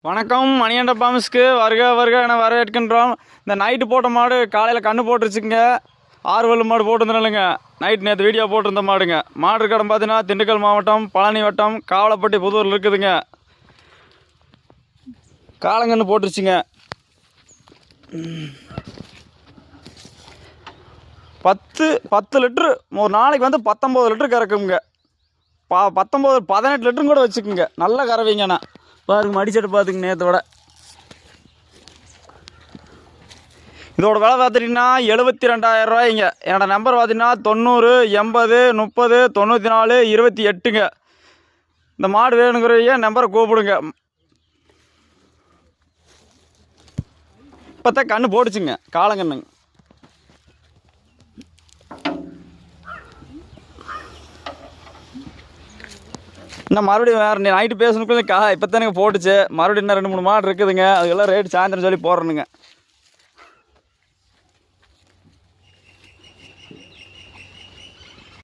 வணக்கம். மணிகண்ட பாம்ஸ்க்கு வருக வருக என வரவேற்கின்றோம். இந்த நைட்டு போட்ட மாடு காலையில் கண்ணு போட்டுருச்சுங்க. 6 வல்லு மாடு போட்டுருந்தேன்னுங்க. நேற்று வீடியோ போட்டிருந்த மாடுங்க. மாடு இருக்க இடம் பார்த்தீங்கன்னா திண்டுக்கல் மாவட்டம் பழனி வட்டம் காவலப்பட்டி புதூரில் இருக்குதுங்க. காலங்கன்று போட்டுருச்சுங்க. 10 லிட்ரு ஒரு நாளைக்கு வந்து 19 லிட்டரு கறக்குங்க. 18 லிட்டரும் கூட வச்சுக்குங்க. நல்ல கறவைங்கண்ணா. பாருங்க மடிச்சட்டு பார்த்துங்க. நேற்றோட இதோட விலை பார்த்துட்டிங்கன்னா 72,000 ரூபாய்ங்க. என்னோடய நம்பர் பார்த்தீங்கன்னா 90 80 30 94 28ங்க. இந்த மாடு வேணுங்கிறவங்க நம்பரை கூப்பிடுங்க. இப்போத்தான் கண்ணு போட்டுச்சுங்க. காலங்கண்ணுங்க. இன்னும் மறுபடியும் வேறு நைட்டு பேசணுக்குள்ள இப்போ தானே போட்டுச்சு. மறுபடியும் இன்னும் 2-3 மாடு இருக்குதுங்க. அதுக்கெல்லாம் ரேட்டு சாயந்தரம் சொல்லி போடுறேனுங்க.